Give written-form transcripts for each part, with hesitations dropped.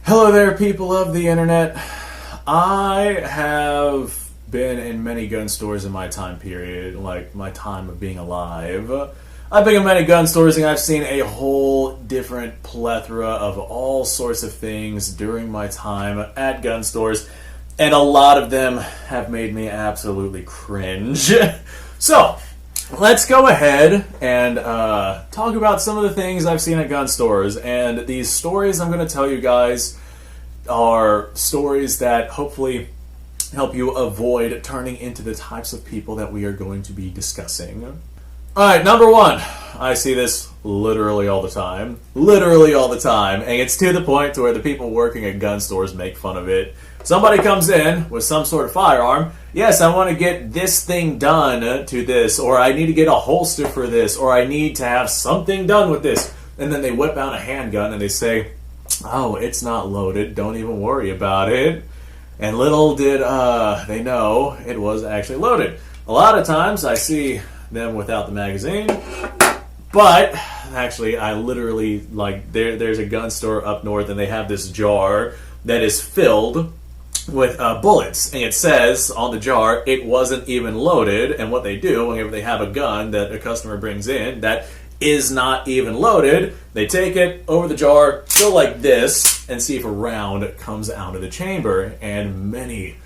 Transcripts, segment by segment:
Hello there, people of the internet. I have been in many gun stores in my time period, like my time of being alive. I've been in many gun stores and I've seen a whole different plethora of all sorts of things during my time at gun stores, and a lot of them have made me absolutely cringe. So, let's go ahead and talk about some of the things I've seen at gun stores. And these stories I'm going to tell you guys are stories that hopefully help you avoid turning into the types of people that we are going to be discussing. Alright, number one. I see this literally all the time. Literally all the time. And it's to the point to where the people working at gun stores make fun of it. Somebody comes in with some sort of firearm. Yes, I want to get this thing done to this, or I need to get a holster for this, or I need to have something done with this. And then they whip out a handgun and they say, oh, it's not loaded, don't even worry about it. And little did they know it was actually loaded. A lot of times I see them without the magazine, but actually I literally, like, there's a gun store up north and they have this jar that is filled with bullets, and it says on the jar it wasn't even loaded. And what they do whenever they have a gun that a customer brings in that is not even loaded, they take it over the jar, go like this, and see if a round comes out of the chamber. And many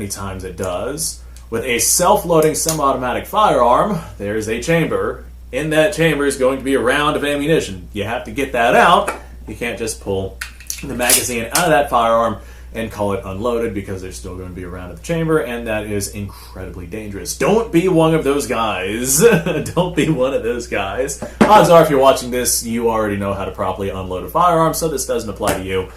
times it does. With a self-loading semi-automatic firearm, there's a chamber. In that chamber is going to be a round of ammunition. You have to get that out. You can't just pull the magazine out of that firearm and call it unloaded, because there's still going to be a round of the chamber, and that is incredibly dangerous. Don't be one of those guys. Don't be one of those guys. Odds are, if you're watching this, you already know how to properly unload a firearm, so this doesn't apply to you.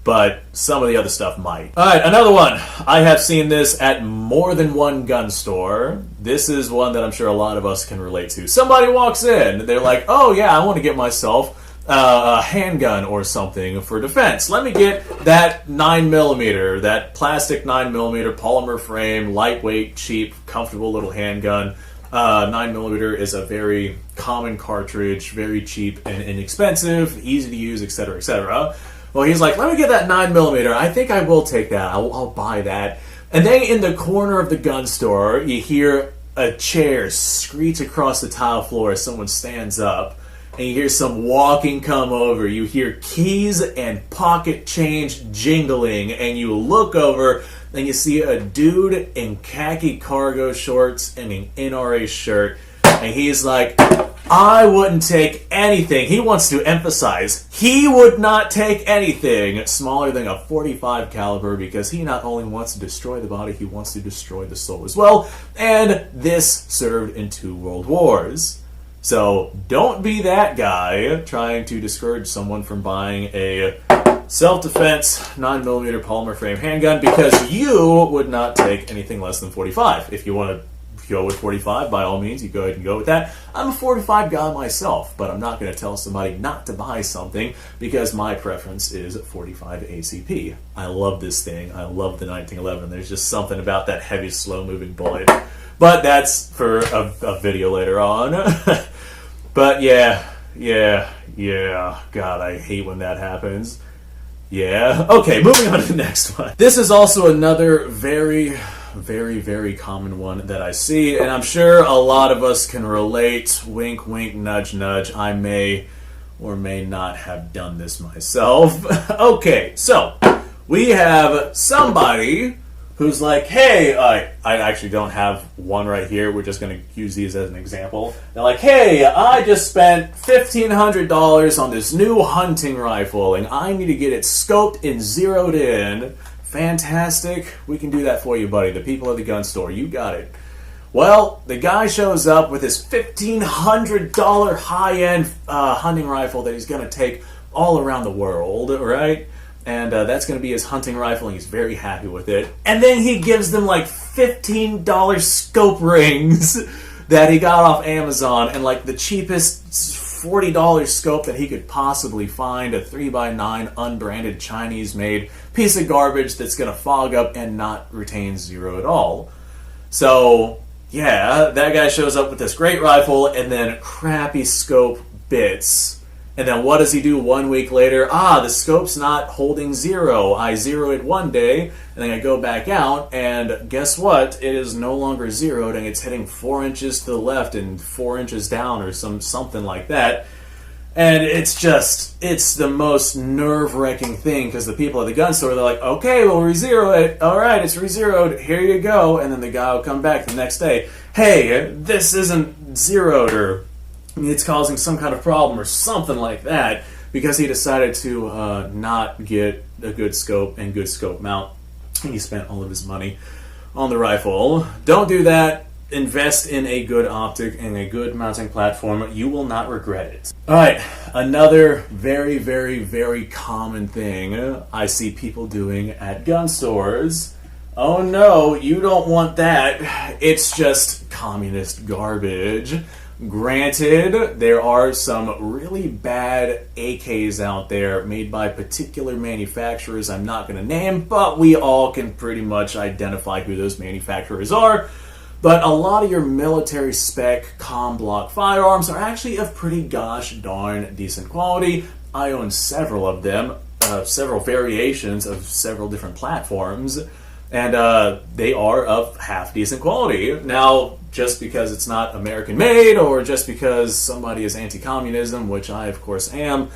But some of the other stuff might. Alright, another one. I have seen this at more than one gun store. This is one that I'm sure a lot of us can relate to. Somebody walks in, they're like, oh yeah, I want to get myself a handgun or something for defense. Let me get that 9mm, that plastic 9mm polymer frame, lightweight, cheap, comfortable little handgun. 9mm is a very common cartridge, very cheap and inexpensive, easy to use, etc., etc. Well, he's like, let me get that 9mm. I think I will take that. I'll buy that. And then in the corner of the gun store, you hear a chair screech across the tile floor as someone stands up. And you hear some walking come over. You hear keys and pocket change jingling. And you look over and you see a dude in khaki cargo shorts and an NRA shirt. And he's like, I wouldn't take anything. He wants to emphasize, he would not take anything smaller than a .45 caliber, because he not only wants to destroy the body, he wants to destroy the soul as well. And this served in 2 world wars. So don't be that guy trying to discourage someone from buying a self-defense 9mm polymer frame handgun, because you would not take anything less than .45. If you want to go with .45, by all means, you go ahead and go with that. I'm a .45 guy myself, but I'm not going to tell somebody not to buy something because my preference is .45 ACP. I love this thing. I love the 1911. There's just something about that heavy, slow-moving bullet. But that's for a video later on. But yeah. God, I hate when that happens. Yeah. Okay, moving on to the next one. This is also another very common one that I see, and I'm sure a lot of us can relate. Wink, wink, nudge, nudge. I may or may not have done this myself. Okay, so we have somebody who's like, hey, I actually don't have one right here. We're just going to use these as an example. They're like, hey, I just spent $1,500 on this new hunting rifle, and I need to get it scoped and zeroed in. Fantastic. We can do that for you, buddy. The people at the gun store, you got it. Well, the guy shows up with his $1,500 high-end hunting rifle that he's going to take all around the world, right? And that's going to be his hunting rifle, and he's very happy with it. And then he gives them like $15 scope rings that he got off Amazon, and like the cheapest $40 scope that he could possibly find, a 3x9 unbranded Chinese-made piece of garbage that's going to fog up and not retain zero at all. So, yeah, that guy shows up with this great rifle and then crappy scope bits And then what does he do 1 week later? The scope's not holding zero. I zero it one day, and then I go back out, and guess what? It is no longer zeroed, and it's hitting 4 inches to the left and 4 inches down, or something like that. And it's the most nerve-wracking thing, because the people at the gun store, they're like, okay, we'll re-zero it. All right, it's re-zeroed. Here you go. And then the guy will come back the next day. Hey, this isn't zeroed, or it's causing some kind of problem or something like that, because he decided to not get a good scope and good scope mount. And he spent all of his money on the rifle. Don't do that. Invest in a good optic and a good mounting platform. You will not regret it. Alright, another very, very, very common thing I see people doing at gun stores. Oh no, you don't want that. It's just communist garbage. Granted, there are some really bad AKs out there made by particular manufacturers I'm not going to name, but we all can pretty much identify who those manufacturers are. But a lot of your military spec comm block firearms are actually of pretty gosh darn decent quality. I own several of them, several variations of several different platforms, and they are of half decent quality. Now, just because it's not American made, or just because somebody is anti-communism, which I of course am,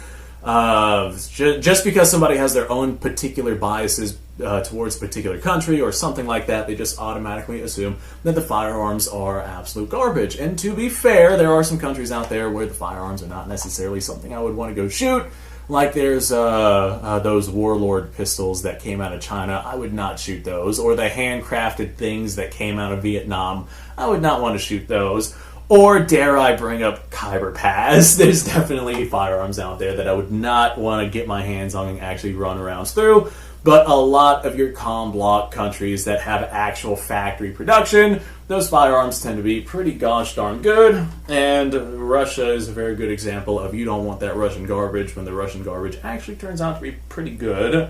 just because somebody has their own particular biases towards a particular country or something like that, they just automatically assume that the firearms are absolute garbage. And to be fair, there are some countries out there where the firearms are not necessarily something I would want to go shoot. Like there's those warlord pistols that came out of China. I would not shoot those. Or the handcrafted things that came out of Vietnam. I would not want to shoot those. Or dare I bring up Khyber Pass. There's definitely firearms out there that I would not want to get my hands on and actually run around through. But a lot of your comm block countries that have actual factory production, those firearms tend to be pretty gosh darn good. And Russia is a very good example of you don't want that Russian garbage when the Russian garbage actually turns out to be pretty good.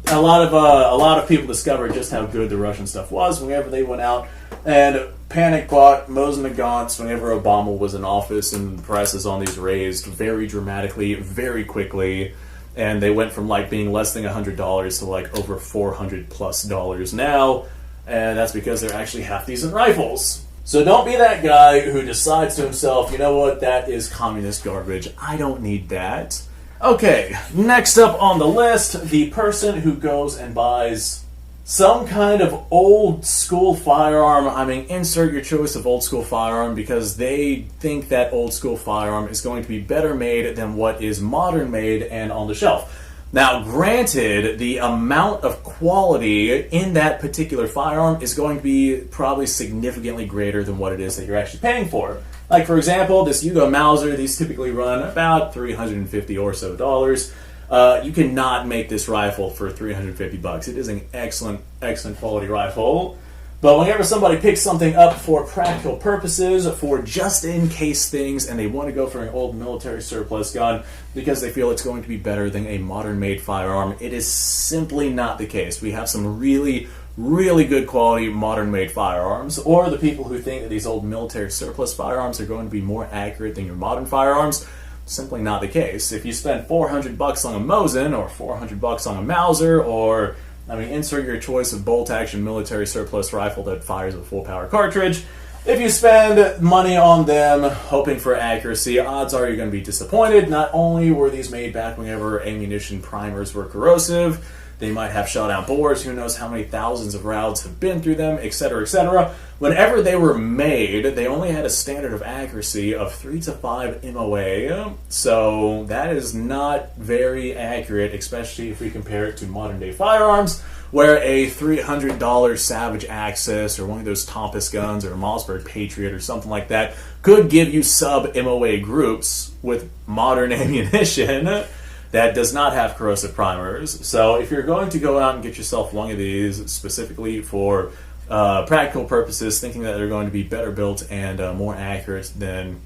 A lot of people discovered just how good the Russian stuff was whenever they went out and panic bought Mosin Nagants whenever Obama was in office, and the prices on these raised very dramatically, very quickly. And they went from like being less than $100 to like over $400+ now, and that's because they're actually half decent rifles. So don't be that guy who decides to himself, you know what, that is communist garbage. I don't need that. Okay, next up on the list, the person who goes and buys some kind of old school firearm. I mean, insert your choice of old school firearm, because they think that old school firearm is going to be better made than what is modern made and on the shelf. Now, granted, the amount of quality in that particular firearm is going to be probably significantly greater than what it is that you're actually paying for. Like, for example, this Yugo Mauser, these typically run about $350 or so dollars. You cannot make this rifle for $350. It is an excellent, excellent quality rifle. But whenever somebody picks something up for practical purposes, for just-in-case things, and they want to go for an old military surplus gun because they feel it's going to be better than a modern-made firearm, it is simply not the case. We have some really, really good quality modern-made firearms. Or the people who think that these old military surplus firearms are going to be more accurate than your modern firearms, simply not the case. If you spend $400 on a Mosin, or $400 on a Mauser, or, I mean, insert your choice of bolt-action military surplus rifle that fires a full-power cartridge, if you spend money on them hoping for accuracy, odds are you're going to be disappointed. Not only were these made back whenever ammunition primers were corrosive, they might have shot-out bores, who knows how many thousands of rounds have been through them, etc., etc. Whenever they were made, they only had a standard of accuracy of 3 to 5 MOA, so that is not very accurate, especially if we compare it to modern-day firearms, where a $300 Savage Axis, or one of those Tompus guns, or a Mossberg Patriot, or something like that, could give you sub-MOA groups with modern ammunition that does not have corrosive primers. So if you're going to go out and get yourself one of these specifically for practical purposes, thinking that they're going to be better built and more accurate than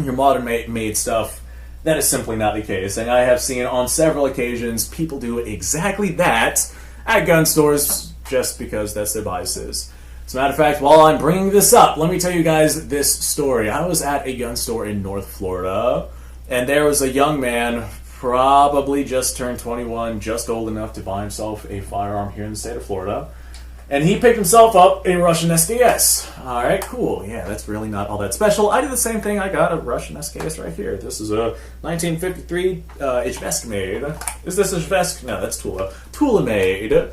your modern made stuff, that is simply not the case. And I have seen on several occasions people do exactly that at gun stores just because that's their biases. As a matter of fact, while I'm bringing this up, let me tell you guys this story. I was at a gun store in North Florida, And there was a young man, probably just turned 21, just old enough to buy himself a firearm here in the state of Florida. And he picked himself up a Russian SKS. Alright, cool. Yeah, that's really not all that special. I did the same thing. I got a Russian SKS right here. This is a 1953 Izhevsk made. Is this Izhevsk? No, that's Tula. Tula made.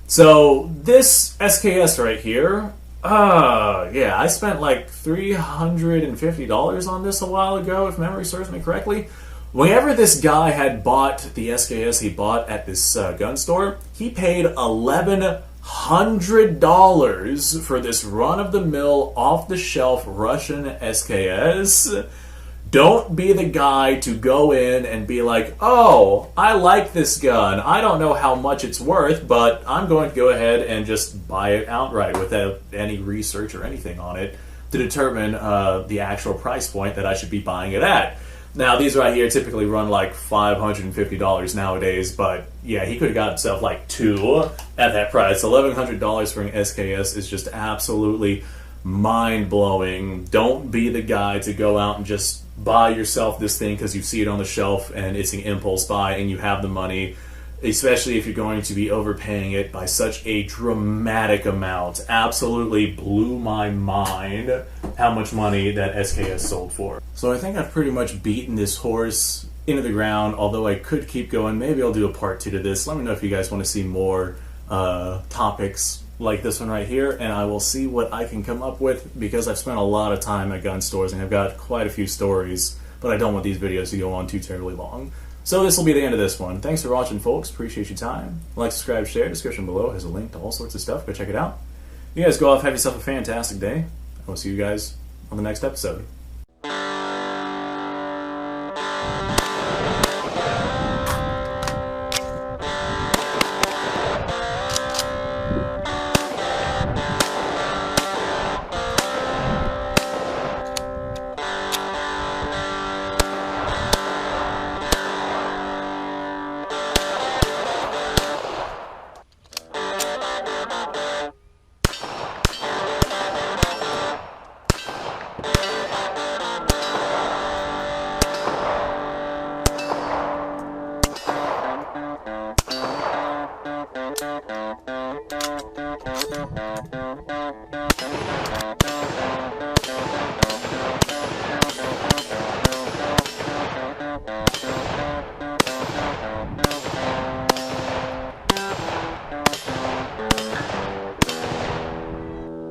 So, this SKS right here, yeah, I spent like $350 on this a while ago, if memory serves me correctly. Whenever this guy had bought the SKS he bought at this gun store, he paid $1,100 for this run-of-the-mill, off-the-shelf Russian SKS. Don't be the guy to go in and be like, oh, I like this gun. I don't know how much it's worth, but I'm going to go ahead and just buy it outright without any research or anything on it to determine the actual price point that I should be buying it at. Now, these right here typically run like $550 nowadays, but yeah, he could have got himself like two at that price. $1,100 for an SKS is just absolutely mind-blowing. Don't be the guy to go out and just buy yourself this thing because you see it on the shelf and it's an impulse buy and you have the money, especially if you're going to be overpaying it by such a dramatic amount. Absolutely blew my mind how much money that SKS sold for. So I think I've pretty much beaten this horse into the ground, although I could keep going. Maybe I'll do a part 2 to this. Let me know if you guys want to see more topics like this one right here, and I will see what I can come up with, because I've spent a lot of time at gun stores and I've got quite a few stories, but I don't want these videos to go on too terribly long. So this will be the end of this one. Thanks for watching, folks. Appreciate your time. Like, subscribe, share. Description below has a link to all sorts of stuff. Go check it out. You guys go off, have yourself a fantastic day. I will see you guys on the next episode.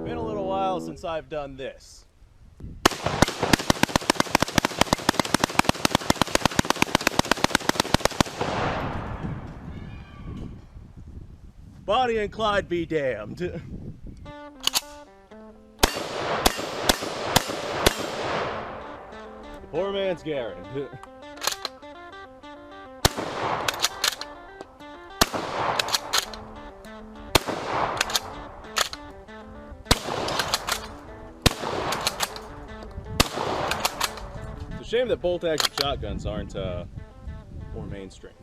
Been a little while since I've done this. Bonnie and Clyde be damned. Poor man's Garrett. It's a shame that bolt-action shotguns aren't more mainstream.